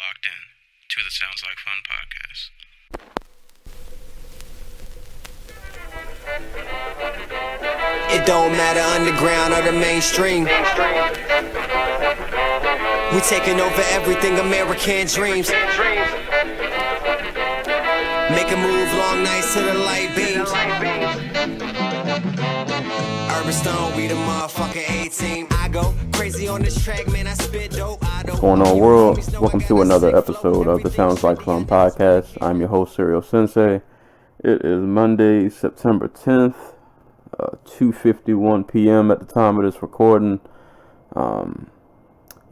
locked in to the Sounds Like Fun podcast. It don't matter underground or the mainstream. We taking over everything, American dreams. Make a move, long nights to the light beams. Urban Stone, we the motherfucking A-team. I go crazy on this track, man, I spit dope. What's going on, world? Welcome to another episode of the Sounds Like Fun podcast. I'm your host, Serial Sensei. It is Monday, September 10th, 2:51 p.m. at the time of this recording. I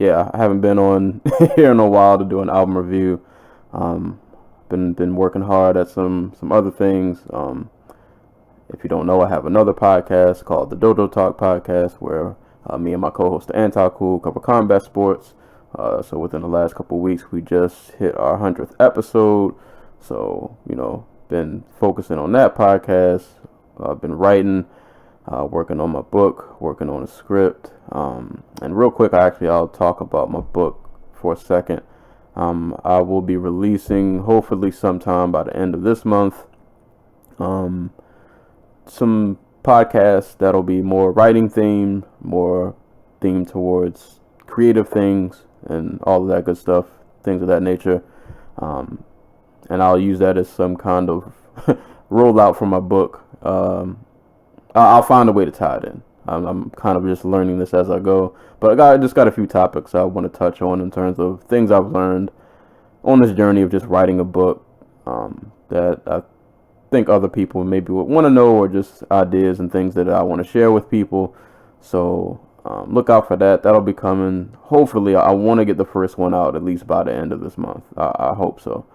haven't been on here in a while to do an album review. Been working hard at some other things. If you don't know, I have another podcast called the Dojo Talk podcast, where me and my co-host, the Anti-Cool, cover combat sports. So within the last couple of weeks, we just hit our 100th episode. So, been focusing on that podcast. I've been writing, working on my book, working on a script. And real quick, I'll talk about my book for a second. I will be releasing, hopefully sometime by the end of this month, some podcasts that'll be more writing themed, more themed towards creative things and all of that good stuff, things of that nature. And I'll use that as some kind of rollout for my book. I'll find a way to tie it in. I'm kind of just learning this as I go. But I just got a few topics I want to touch on in terms of things I've learned on this journey of just writing a book that I think other people maybe would want to know, or just ideas and things that I want to share with people. So look out for that. That'll be coming. Hopefully, I want to get the first one out at least by the end of this month. I hope so.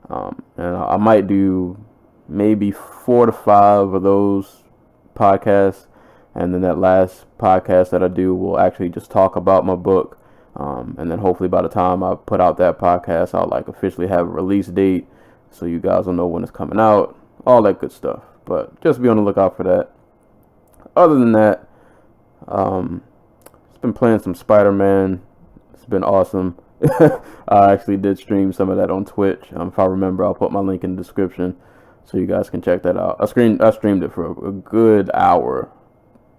And I might do maybe 4 to 5 of those podcasts. And then that last podcast that I do will actually just talk about my book. And then hopefully by the time I put out that podcast, I'll officially have a release date, so you guys will know when it's coming out, all that good stuff. But just be on the lookout for that. Other than that, it's been playing some Spider-Man. It's been awesome. I actually did stream some of that on Twitch. If I remember, I'll put my link in the description so you guys can check that out. I streamed it for a good hour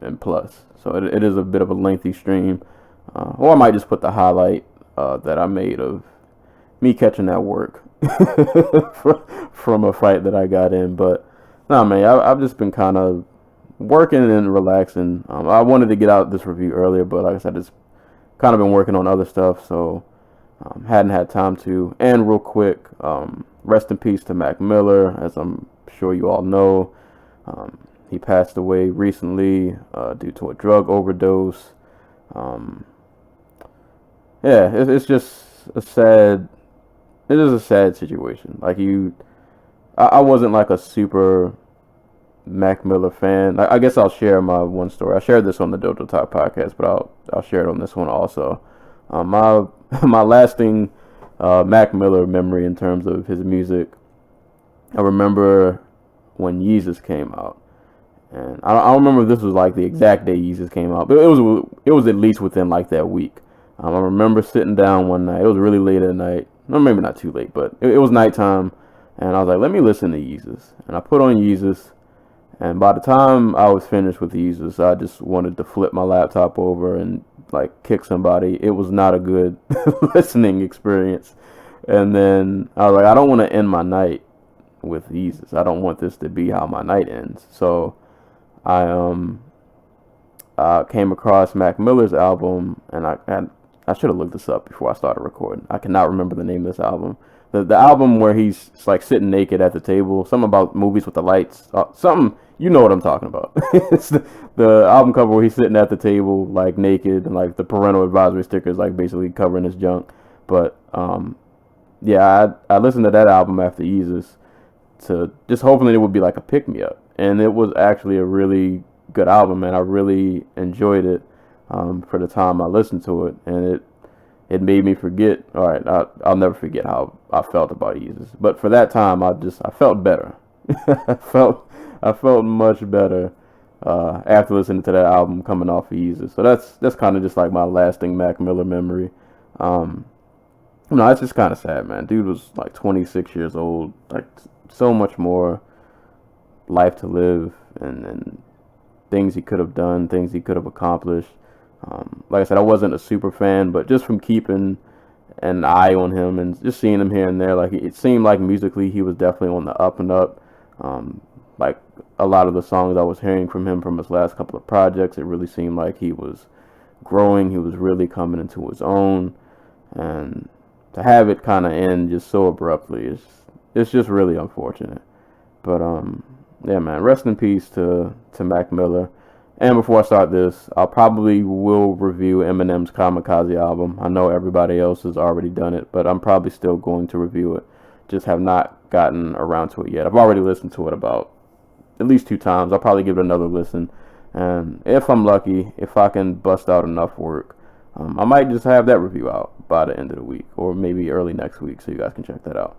and plus, so it is a bit of a lengthy stream. Or I might just put the highlight that I made of me catching that work from a fight that I got in. But nah, man, I've just been kind of working and relaxing. I wanted to get out this review earlier, but like I said, it's kind of been working on other stuff, so hadn't had time to. And real quick, rest in peace to Mac Miller, as I'm sure you all know. He passed away recently due to a drug overdose. It's just a sad. It is a sad situation. I wasn't a super Mac Miller fan. I guess I'll share my one story. I shared this on the Dojo Talk podcast, but I'll share it on this one also. My lasting Mac Miller memory in terms of his music, I remember when Yeezus came out. And I don't remember if this was the exact day Yeezus came out, but it was at least within that week. I remember sitting down one night. It was really late at night. No, maybe not too late, but it was nighttime. And I was like, let me listen to Yeezus. And I put on Yeezus. And by the time I was finished with Yeezus, I just wanted to flip my laptop over and kick somebody. It was not a good listening experience. And then I was like, I don't want to end my night with Yeezus. I don't want this to be how my night ends. So I came across Mac Miller's album, and I should have looked this up before I started recording. I cannot remember the name of this album. The album where he's sitting naked at the table. Something about movies with the lights. Something, you know what I'm talking about. It's the album cover where he's sitting at the table naked, and the parental advisory sticker is basically covering his junk. But I listened to that album after Yeezus to just hoping it would be a pick me up. And it was actually a really good album, and I really enjoyed it for the time I listened to it. And it made me forget. All right, I'll never forget how I felt about Yeezus. But for that time, I felt better. I felt much better after listening to that album coming off of Yeezus. So that's kind of just my lasting Mac Miller memory. No, it's just kind of sad, man. Dude was like 26 years old, like so much more life to live, and things he could have done, things he could have accomplished. Like I said, I wasn't a super fan, but just from keeping an eye on him and just seeing him here and there, like it seemed like musically he was definitely on the up and up. Like a lot of the songs I was hearing from him from his last couple of projects, it really seemed like he was growing. He was really coming into his own, and to have it kind of end just so abruptly it's just really unfortunate. But yeah, man, rest in peace to Mac Miller. And before I start this, I'll probably will review Eminem's Kamikaze album. I know everybody else has already done it, but I'm probably still going to review it. Just have not gotten around to it yet. I've already listened to it about at least 2 times. I'll probably give it another listen. And if I'm lucky, if I can bust out enough work, I might just have that review out by the end of the week, or maybe early next week, so you guys can check that out.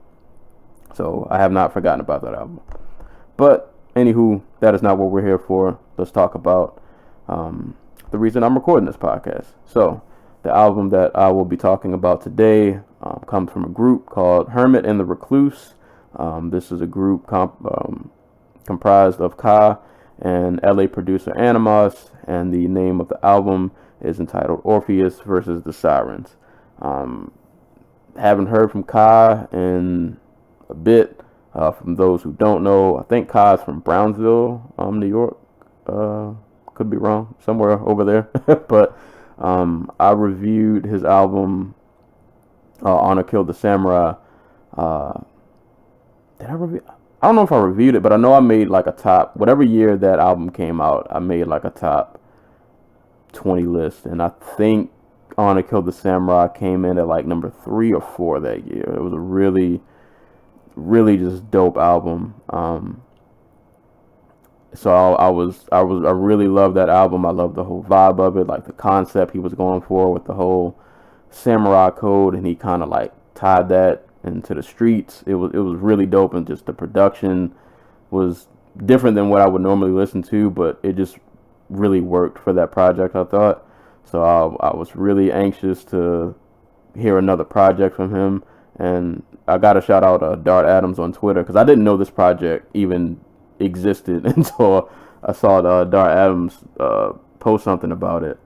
So I have not forgotten about that album. But anywho, that is not what we're here for. Let's talk about the reason I'm recording this podcast. So the album that I will be talking about today comes from a group called Hermit and The Recluse. This is a group comprised of Ka and LA producer Animoss, and the name of the album is entitled Orpheus Vs The Sirens. Haven't heard from Ka in a bit. From those who don't know, I think Ka is from Brownsville, New York. Could be wrong, somewhere over there. But I reviewed his album, Honor Killed the Samurai. Did I review? I don't know if I reviewed it, but I know I made like a top, whatever year that album came out, I made like a top 20 list. And I think Honor Killed the Samurai came in at like number 3 or 4 that year. It was a really just dope album. So I really loved that album. I loved the whole vibe of it, like the concept he was going for with the whole samurai code, and he kind of like tied that into the streets. It was really dope, and just the production was different than what I would normally listen to, but it just really worked for that project, I thought. So I was really anxious to hear another project from him, and I got to shout out Dart Adams on Twitter, because I didn't know this project even existed until I saw Dart Adams post something about it.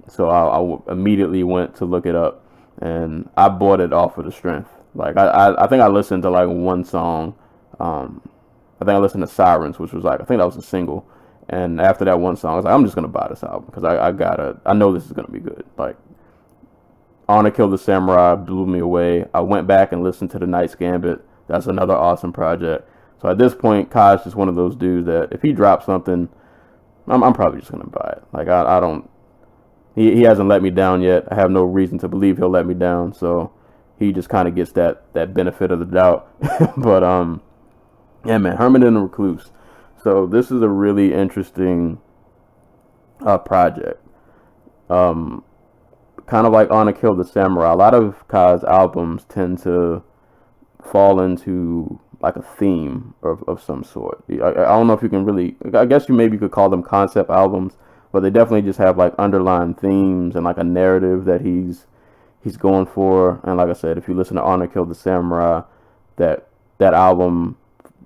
So I immediately went to look it up, and I bought it off of the strength. Like I think I listened to like one song. I think I listened to Sirens, which was like, I think that was a single. And after that one song, I was like, I'm just gonna buy this album, because I know this is gonna be good. Like, Honor Killed the Samurai blew me away. I went back and listened to The Night's Gambit. That's another awesome project. So at this point, Kai's just one of those dudes that if he drops something, I'm probably just gonna buy it. Like I don't. He hasn't let me down yet. I have no reason to believe he'll let me down. So he just kind of gets that benefit of the doubt. But yeah, man, Hermit and the Recluse. So this is a really interesting project. Kind of like Honor Killed the Samurai. A lot of Kai's albums tend to fall into like a theme of some sort. I don't know if you can really, I guess you maybe could call them concept albums, but they definitely just have like underlying themes and like a narrative that he's going for. And like I said, if you listen to Honor Killed the Samurai, that album,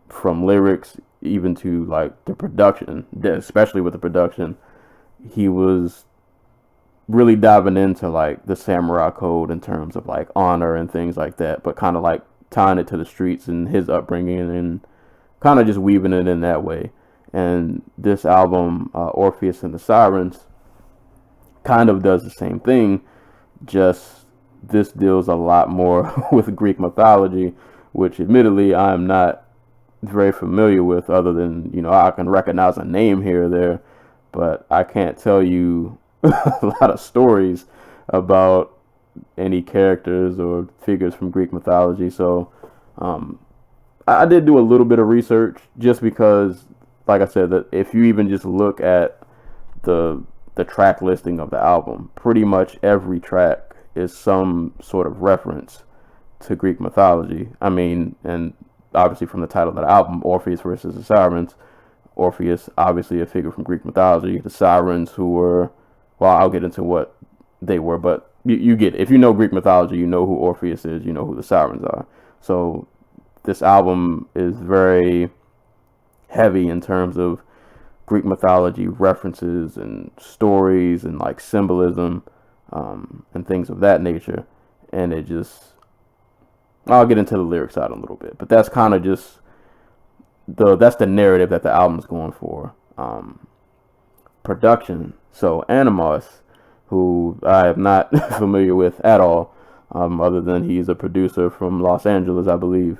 from lyrics even to like the production, especially with the production, he was really diving into like the samurai code in terms of like honor and things like that, but kind of like tying it to the streets and his upbringing, and kind of just weaving it in that way. And this album, Orpheus and the Sirens, kind of does the same thing, just this deals a lot more with Greek mythology, which admittedly I am not very familiar with, other than, you know, I can recognize a name here or there, but I can't tell you a lot of stories about any characters or figures from Greek mythology. So I did do a little bit of research, just because, like I said, that if you even just look at the track listing of the album, pretty much every track is some sort of reference to Greek mythology. I mean, and obviously from the title of the album, Orpheus versus the Sirens, Orpheus, obviously a figure from Greek mythology. The Sirens, who were, well, I'll get into what they were, but you get it. If you know Greek mythology, you know who Orpheus is, you know who the Sirens are. So this album is very heavy in terms of Greek mythology references and stories and like symbolism, and things of that nature. And it just, I'll get into the lyrics out a little bit, but that's kind of just that's the narrative that the album's going for. Production. So Animoss, who I am not familiar with at all, other than he's a producer from Los Angeles, I believe.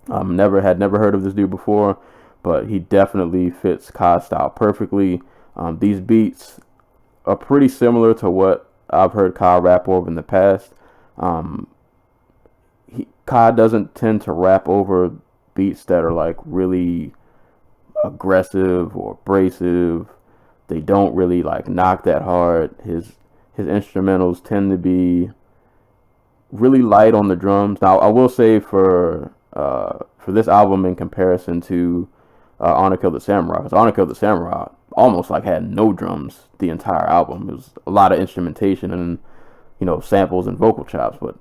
Never heard of this dude before, but he definitely fits Kai's style perfectly. These beats are pretty similar to what I've heard Kai rap over in the past. Kai doesn't tend to rap over beats that are like really aggressive or abrasive. They don't really like knock that hard. His instrumentals tend to be really light on the drums. Now I will say for this album in comparison to Honor Kill the Samurai, because Honor Kill the Samurai almost like had no drums the entire album. It was a lot of instrumentation and samples and vocal chops, but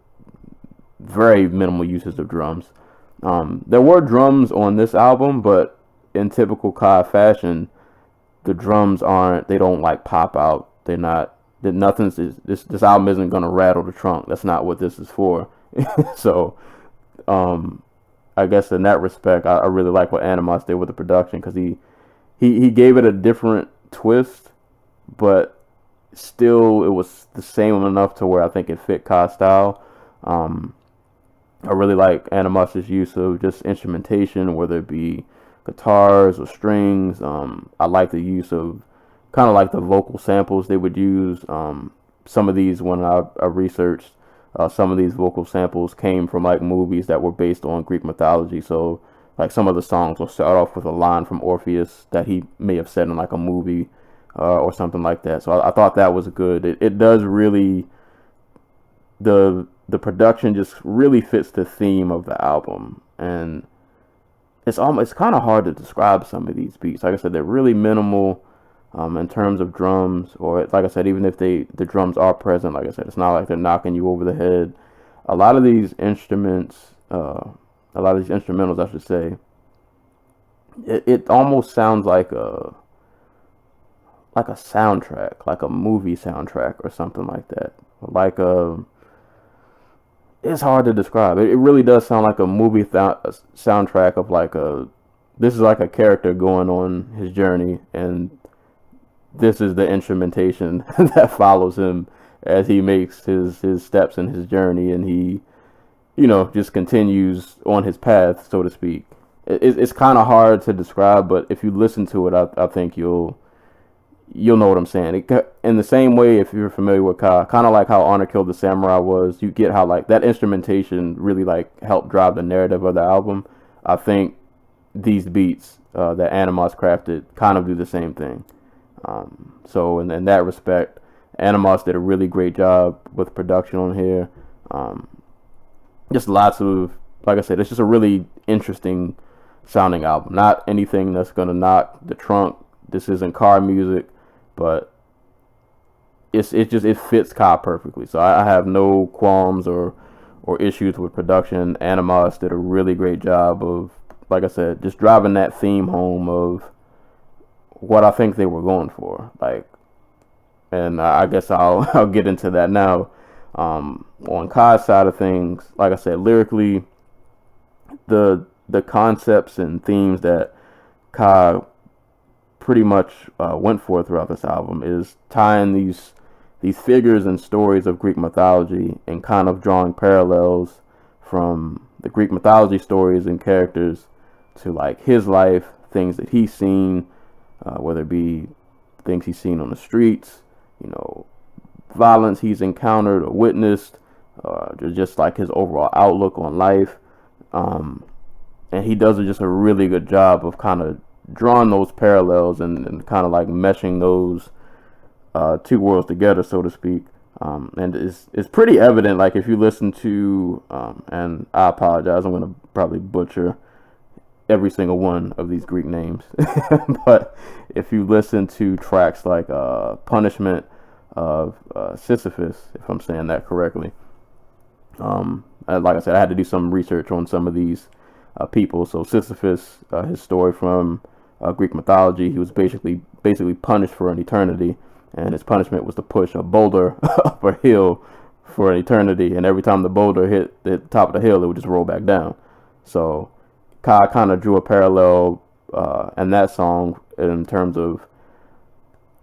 very minimal usage of drums. There were drums on this album, but in typical Kai fashion, the drums they don't like pop out. They're not, this album isn't going to rattle the trunk. That's not what this is for. So, I guess in that respect, I really like what Animoss did with the production, because he gave it a different twist, but still it was the same enough to where I think it fit Kai's style. I really like Animoss's use of just instrumentation, whether it be guitars or strings. I like the use of kind of like the vocal samples they would use. Some of these, when I researched, some of these vocal samples came from like movies that were based on Greek mythology. So like some of the songs will start off with a line from Orpheus that he may have said in like a movie or something like that. So I thought that was good. It does really, the production just really fits the theme of the album, and it's kind of hard to describe some of these beats. Like I said, they're really minimal in terms of drums, or like I said, even if the drums are present, like I said, it's not like they're knocking you over the head. A lot of these instrumentals, I should say, it almost sounds like a soundtrack, like a movie soundtrack or something like that. Like it's hard to describe. It really does sound like a movie soundtrack of like this is like a character going on his journey, and this is the instrumentation that follows him as he makes his steps in his journey, and he, just continues on his path, so to speak. It's kind of hard to describe, but if you listen to it, I think you'll know what I'm saying. In the same way, if you're familiar with Kai, kind of like how Honor Killed the Samurai was, you get how like that instrumentation really like helped drive the narrative of the album. I think these beats that Animoss crafted kind of do the same thing. So in that respect, Animoss did a really great job with production on here. Just lots of, like I said, it's just a really interesting sounding album. Not anything that's gonna knock the trunk. This isn't car music, but it fits Kai perfectly. So I have no qualms or issues with production. Animoss did a really great job of, like I said, just driving that theme home of what I think they were going for. Like, and I guess I'll get into that now. On Kai's side of things, like I said, lyrically, the concepts and themes that Kai pretty much went for throughout this album is tying these figures and stories of Greek mythology and kind of drawing parallels from the Greek mythology stories and characters to like his life, things that he's seen, whether it be things he's seen on the streets, violence he's encountered or witnessed, just like his overall outlook on life. And he does just a really good job of kind of drawing those parallels and kind of like meshing those two worlds together, so to speak. And it's pretty evident, like if you listen to, and I apologize, I'm going to probably butcher every single one of these Greek names. But if you listen to tracks like Punishment, of Sisyphus, if I'm saying that correctly. Like I said, I had to do some research on some of these people. So Sisyphus, his story from Greek mythology, he was basically punished for an eternity, and his punishment was to push a boulder up a hill for an eternity, and every time the boulder hit the top of the hill, it would just roll back down. So Kai kind of drew a parallel in that song in terms of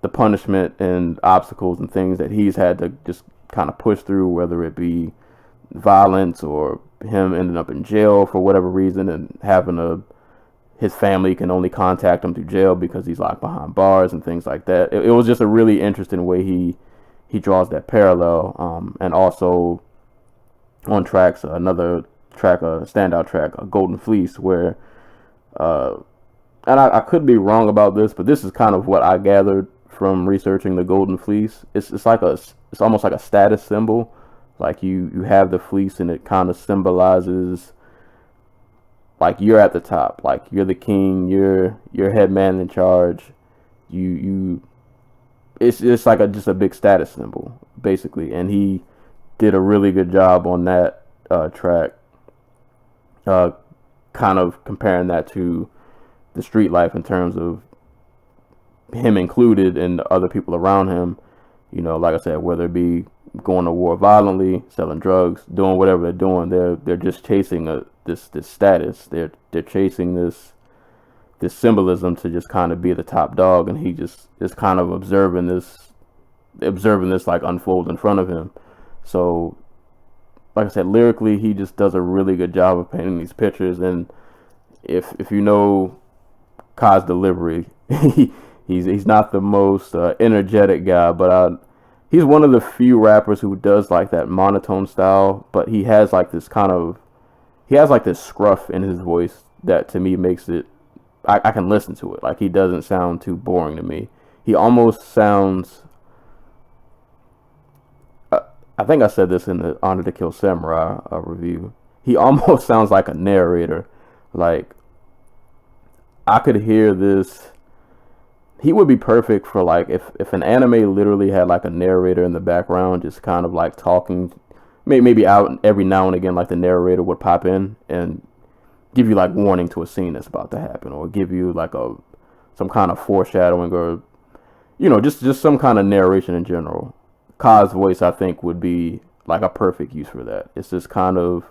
the punishment and obstacles and things that he's had to just kind of push through, whether it be violence or him ending up in jail for whatever reason, and having his family can only contact him through jail because he's locked behind bars and things like that. It was just a really interesting way he draws that parallel. And also on tracks, another track, a standout track, a Golden Fleece, where and I could be wrong about this, but this is kind of what I gathered from researching the Golden Fleece. It's almost like a status symbol. Like you have the fleece, and it kind of symbolizes like you're at the top, like you're the king, you're head man in charge. It's like just a big status symbol basically, and he did a really good job on that track, kind of comparing that to the street life in terms of him included and other people around him. You know, like I said, whether it be going to war violently, selling drugs, doing whatever they're doing, they're just chasing this status. They're chasing this symbolism to just kind of be the top dog, and he just is kind of observing this like unfold in front of him. So, like I said, lyrically, he just does a really good job of painting these pictures. And if you know Kai's delivery, he's not the most energetic guy, but he's one of the few rappers who does like that monotone style, but he has like this scruff in his voice that to me makes it, I can listen to it. Like, he doesn't sound too boring to me. He almost sounds, I think I said this in the Honor to Kill Samurai review, he almost sounds like a narrator. Like, I could hear this. He would be perfect for, like, if an anime literally had like a narrator in the background, just kind of like talking, maybe out every now and again, like the narrator would pop in and give you like warning to a scene that's about to happen, or give you like some kind of foreshadowing, or just some kind of narration in general. Kai's voice, I think, would be like a perfect use for that. It's just kind of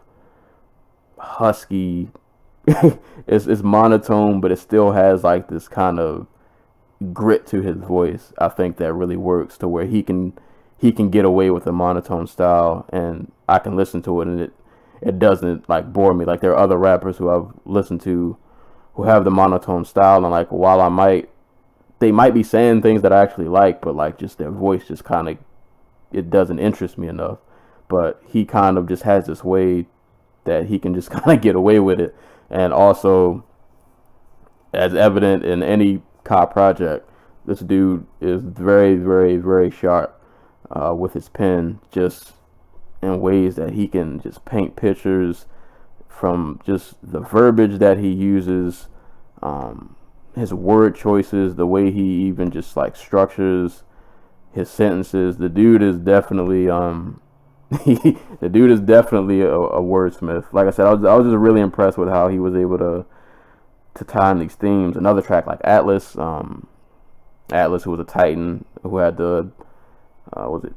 husky. It's monotone, but it still has like this kind of grit to his voice. I think that really works to where he can get away with a monotone style, and I can listen to it, and it doesn't like bore me. Like, there are other rappers who I've listened to who have the monotone style, and like, while they might be saying things that I actually like, but like just their voice just kind of, it doesn't interest me enough. But he kind of just has this way that he can just kind of get away with it. And also, as evident in any Kai project, this dude is very, very, very sharp with his pen, just in ways that he can just paint pictures from just the verbiage that he uses, his word choices, the way he even just like structures his sentences. The dude is definitely the dude is definitely a wordsmith. Like I said, I was just really impressed with how he was able to tie in these themes. Another track like Atlas, Atlas, who was a Titan, who had the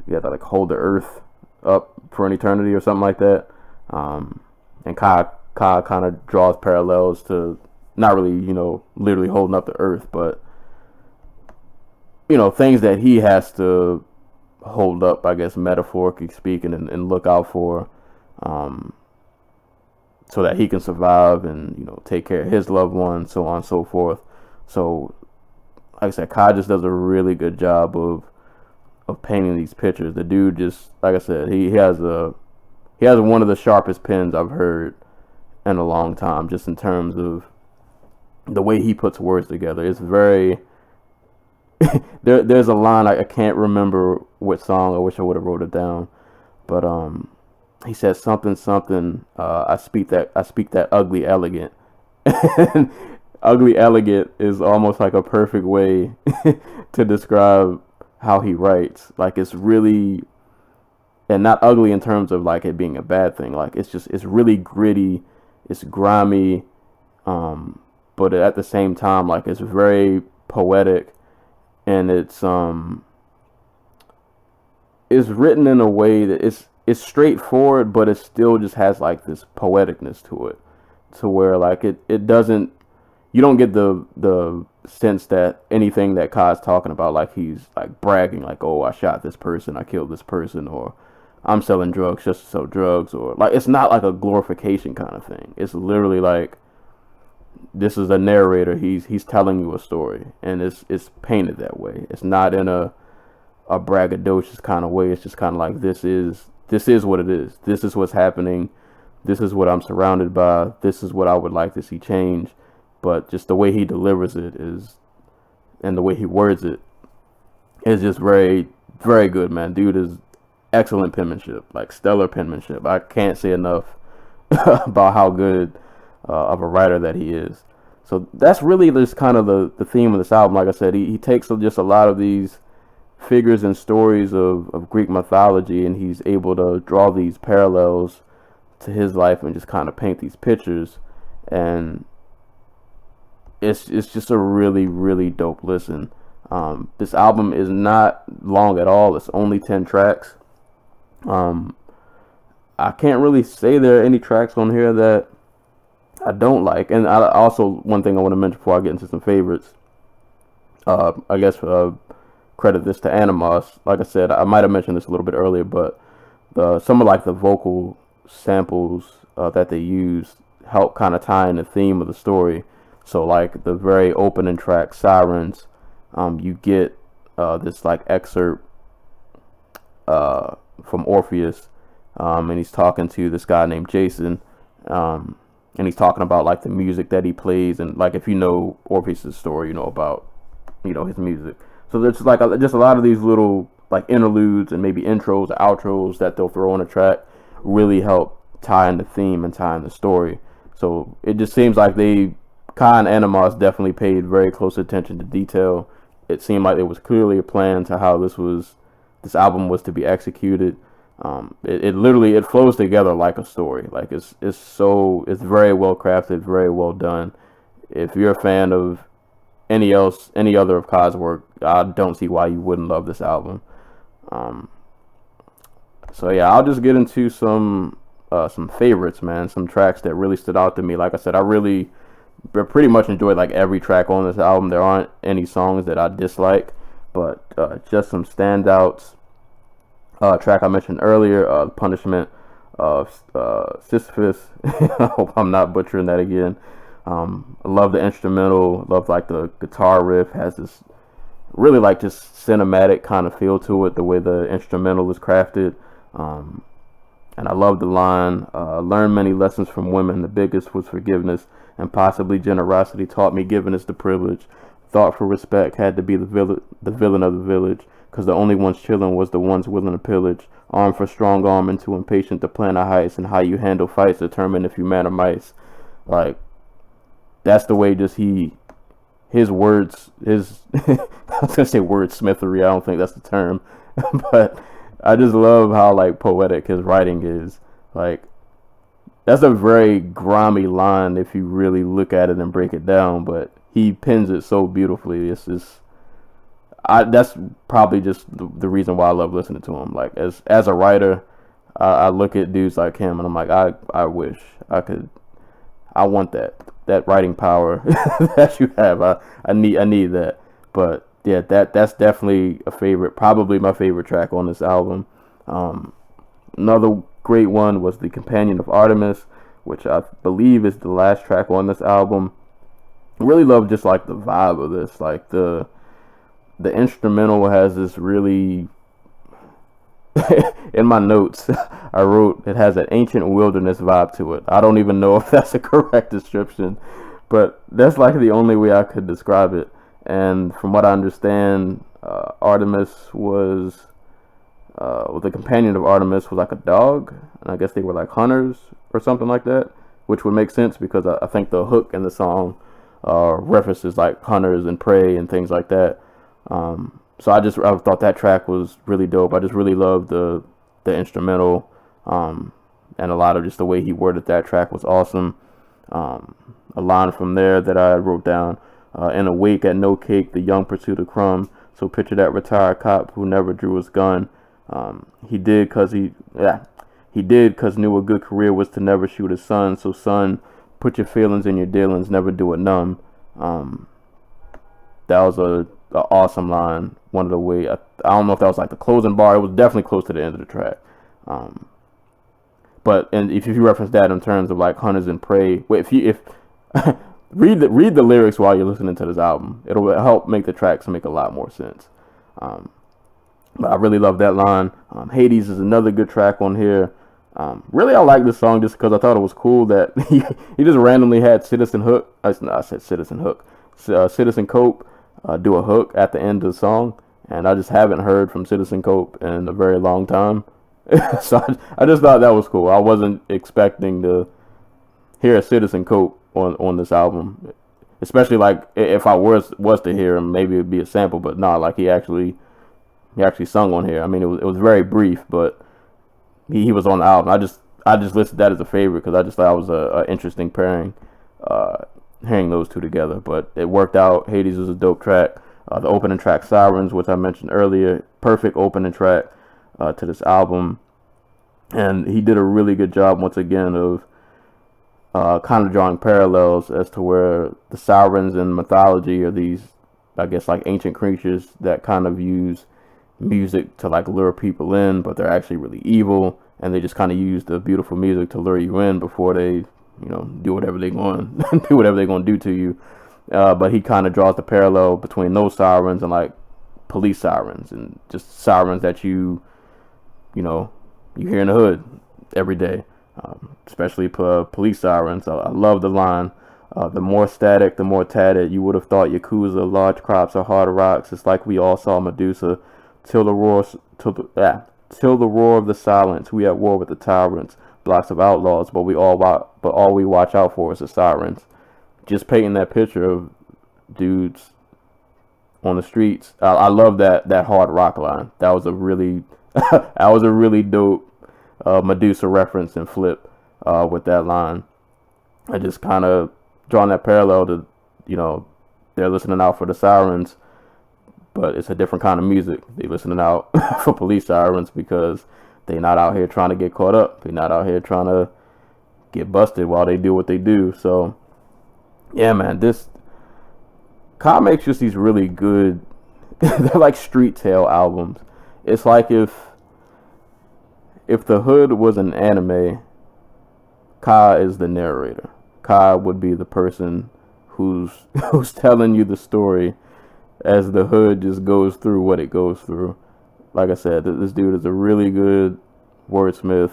he had to like hold the earth up for an eternity or something like that. And Kai kind of draws parallels to not really, literally holding up the earth, but things that he has to hold up, I guess, metaphorically speaking, and look out for, so that he can survive and take care of his loved ones, so on and so forth. So, like I said, Kai just does a really good job of painting these pictures. The dude just, like I said, he has one of the sharpest pens I've heard in a long time, just in terms of the way he puts words together. It's very there's a line, I can't remember what song. I wish I would have wrote it down, but he says something I speak that ugly elegant. Ugly elegant is almost like a perfect way to describe how he writes. Like, it's really, and not ugly in terms of like it being a bad thing. Like, it's really gritty, it's grimy, but at the same time, like, it's very poetic, and it's written in a way that it's straightforward, but it still just has like this poeticness to it, to where like it doesn't, you don't get the sense that anything that Kai's talking about, like he's like bragging, like, oh, I shot this person, I killed this person, or I'm selling drugs just to sell drugs, or like, it's not like a glorification kind of thing. It's literally like, this is a narrator, he's telling you a story, and it's painted that way. It's not in a braggadocious kind of way. It's just kind of like, this is what it is. This is what's happening. This is what I'm surrounded by. This is what I would like to see change. But just the way he delivers it is, and the way he words it, is just very, very good, man. Dude is excellent penmanship, like stellar penmanship. I can't say enough about how good of a writer that he is. So that's really just kind of the theme of this album. Like I said, he takes just a lot of these figures and stories of Greek mythology, and he's able to draw these parallels to his life and just kind of paint these pictures. And it's just a really, really dope listen. This album is not long at all. It's only 10 tracks. I can't really say there are any tracks on here that I don't like. And I also, one thing I want to mention before I get into some favorites, I guess credit this to Animoss. Like I said, I might have mentioned this a little bit earlier, but some of like the vocal samples that they use help kind of tie in the theme of the story. So like the very opening track, Sirens, you get this like excerpt from Orpheus, and he's talking to this guy named Jason, and he's talking about like the music that he plays, and like, if you know Orpheus' story, you know about, you know, his music. So there's like just a lot of these little like interludes and maybe intros or outros that they'll throw on a track really help tie in the theme and tie in the story. So it just seems like Kai and Animoss definitely paid very close attention to detail. It seemed like there was clearly a plan to how this album was to be executed. It literally flows together like a story. Like it's very well crafted, very well done. If you're a fan of any other of Kai's work, I don't see why you wouldn't love this album. So yeah, I'll just get into some favorites, man. Some tracks that really stood out to me. Like I said, I pretty much enjoyed like every track on this album. There aren't any songs that I dislike, but just some standouts. Track I mentioned earlier, Punishment of Sisyphus. I hope I'm not butchering that again. I love the instrumental. Love like the guitar riff has this really like just cinematic kind of feel to it, the way the instrumental is crafted. And I love the line, learned many lessons from women. The biggest was forgiveness, and possibly generosity taught me giving is the privilege. Thought for respect had to be the villain of the village, because the only ones chilling was the ones willing to pillage. Arm for strong arm and too impatient to plan a heist, and how you handle fights determine if you man or mice. Like, that's the way just his words, I was gonna say wordsmithery, I don't think that's the term, but I just love how like poetic his writing is. Like, that's a very grimy line if you really look at it and break it down, but he pins it so beautifully. That's probably just the reason why I love listening to him. Like, as a writer, I look at dudes like him and I'm like, I wish I could. I want that writing power that you have. I need that. But yeah, that's definitely a favorite. Probably my favorite track on this album. Another great one was The Companion of Artemis, which I believe is the last track on this album. Really love just like the vibe of this. Like the instrumental has this really in my notes I wrote it has an ancient wilderness vibe to it. I don't even know if that's a correct description, but that's like the only way I could describe it. And from what I understand, Artemis was the companion of Artemis was like a dog, and I guess they were like hunters or something like that, which would make sense because I think the hook in the song references like hunters and prey and things like that. So I thought that track was really dope. I just really loved the instrumental, and a lot of just the way he worded that track was awesome. A line from there that I wrote down: in a wake at no cake, the young pursued a crumb. So picture that retired cop who never drew his gun. He did cause knew a good career was to never shoot his son. So son, put your feelings in your dealings, never do it numb. That was a awesome line. One of the way I don't know if that was like the closing bar. It was definitely close to the end of the track. But if you reference that in terms of like hunters and prey, if read the lyrics while you're listening to this album, it'll help make the tracks make a lot more sense. But I really love that line. Hades is another good track on here. Really, I like this song just because I thought it was cool that he just randomly had Citizen Hook. I said Citizen Hook. Citizen Cope do a hook at the end of the song, and I just haven't heard from Citizen Cope in a very long time. So I just thought that was cool. I wasn't expecting to hear a Citizen Cope on this album, especially like if I was to hear him, maybe it'd be a sample, but nah, like he actually sung on here. I mean, it was very brief, but he was on the album. I just listed that as a favorite because I just thought it was a interesting pairing, hearing those two together. But it worked out. Hades was a dope track. The opening track, Sirens, which I mentioned earlier, perfect opening track to this album, and he did a really good job once again of kind of drawing parallels as to where the sirens in mythology are these, I guess, like ancient creatures that kind of use music to like lure people in, but they're actually really evil, and they just kind of use the beautiful music to lure you in before they, do whatever they're going to do to you. But he kind of draws the parallel between those sirens and like police sirens and just sirens that you hear in the hood every day, especially police sirens. I love the line. The more static, the more tatted. You would have thought Yakuza, large crops, or hard rocks. It's like we all saw Medusa. Till the roar of the silence, we at war with the tyrants, blocks of outlaws. But all we watch out for is the sirens. Just painting that picture of dudes on the streets. I love that hard rock line. That was a really dope Medusa reference and flip with that line. I just kind of drawing that parallel to, they're listening out for the sirens, but it's a different kind of music. They're listening out for police sirens because they're not out here trying to get caught up. They're not out here trying to get busted while they do what they do. So, yeah, man, this Kai makes just these really good, they're like street tale albums. It's like if the hood was an anime, Kai is the narrator. Kai would be the person who's telling you the story as the hood just goes through what it goes through. Like I said, this dude is a really good wordsmith.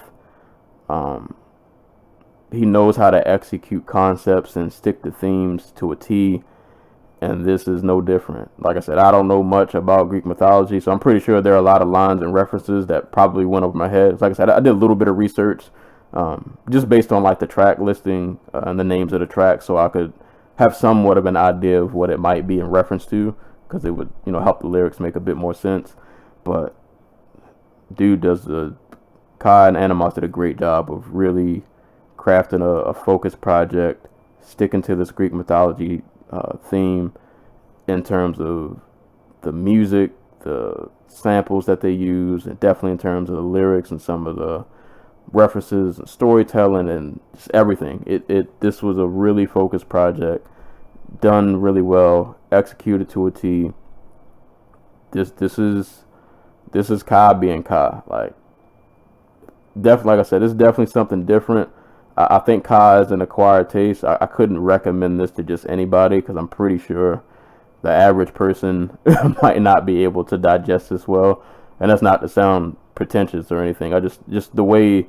He knows how to execute concepts and stick to themes to a T, and this is no different. Like I said, I don't know much about Greek mythology, so I'm pretty sure there are a lot of lines and references that probably went over my head. Like I said, I did a little bit of research, just based on like the track listing and the names of the tracks, so I could have somewhat of an idea of what it might be in reference to, because it would, help the lyrics make a bit more sense. But dude Kai and Animoss did a great job of really crafting a focused project, sticking to this Greek mythology theme in terms of the music, the samples that they use, and definitely in terms of the lyrics and some of the references and storytelling and just everything. This was a really focused project, done really well, executed to a T. This is Kai being Kai. Like I said, it's definitely something different. I think Kai is an acquired taste. I couldn't recommend this to just anybody because I'm pretty sure the average person might not be able to digest this well. And that's not to sound pretentious or anything. I just the way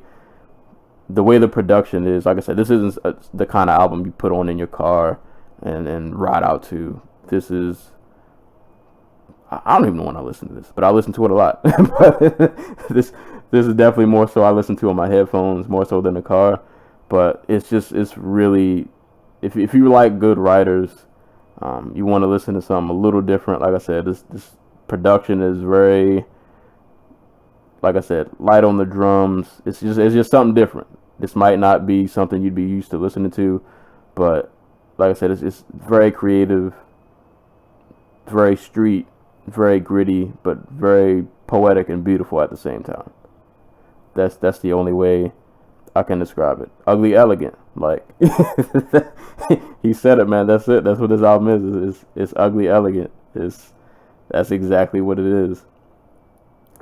the production is. Like I said, this isn't the kind of album you put on in your car and ride out to. This is, I don't even want to listen to this, but I listen to it a lot. But this is definitely more so I listen to on my headphones more so than the car. But it's really, if you like good writers, you want to listen to something a little different. Like I said, production is very, like I said, light on the drums. It's just something different. This might not be something you'd be used to listening to, but like I said, it's very creative, very street, very gritty, but very poetic and beautiful at the same time. That's the only way I can describe it. Ugly elegant. Like he said it, man. That's it. That's what this album is. It's ugly elegant. That's exactly what it is.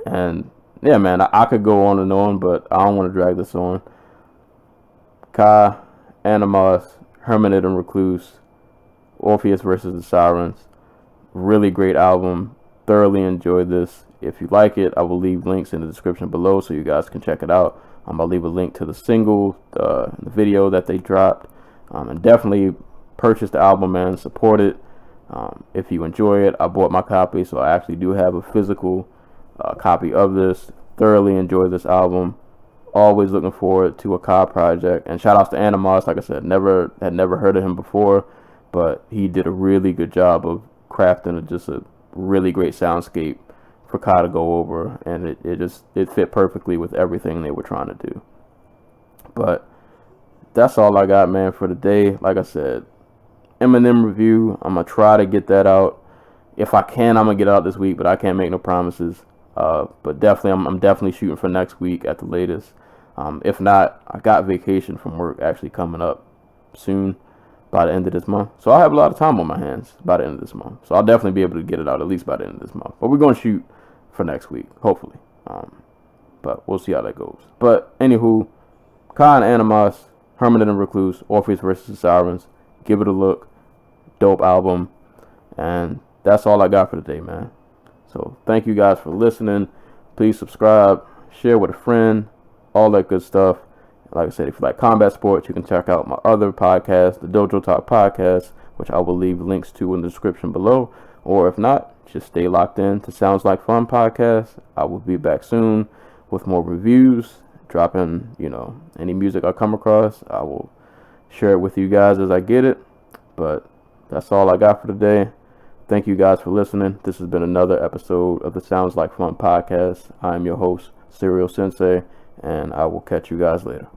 And yeah, man, I could go on and on, but I don't want to drag this on. Ka, Animoss, Hermit and the Recluse, Orpheus Vs The Sirens. Really great album. Thoroughly enjoyed this. If you like it, I will leave links in the description below so you guys can check it out. I'll leave a link to the single, the video that they dropped. And definitely purchase the album, man. Support it. If you enjoy it, I bought my copy, so I actually do have a physical copy of this. Thoroughly enjoyed this album. Always looking forward to a Ka project. And shout outs to Animoss. Like I said, had never heard of him before, but he did a really good job of crafting just a really great soundscape for Ka to go over, and it fit perfectly with everything they were trying to do. But that's all I got, man, for today. Like I said, Eminem review, I'm gonna try to get that out. If I can, I'm gonna get it out this week, but I can't make no promises. But definitely, I'm definitely shooting for next week at the latest. If not, I got vacation from work actually coming up soon, by the end of this month. So I'll have a lot of time on my hands by the end of this month. So I'll definitely be able to get it out at least by the end of this month. But we're going to shoot for next week, hopefully. But we'll see how that goes. But anywho, Ka and Animoss, Hermit and the Recluse, Orpheus Vs The Sirens. Give it a look. Dope album. And that's all I got for today, man. So thank you guys for listening. Please subscribe, share with a friend, all that good stuff. Like I said, if you like combat sports, you can check out my other podcast, the Dojo Talk Podcast, which I will leave links to in the description below. Or if not, just stay locked in to Sounds Like Fun Podcast. I will be back soon with more reviews, dropping, any music I come across. I will share it with you guys as I get it. But that's all I got for today. Thank you guys for listening. This has been another episode of the Sounds Like Fun Podcast. I am your host, Serial Sensei, and I will catch you guys later.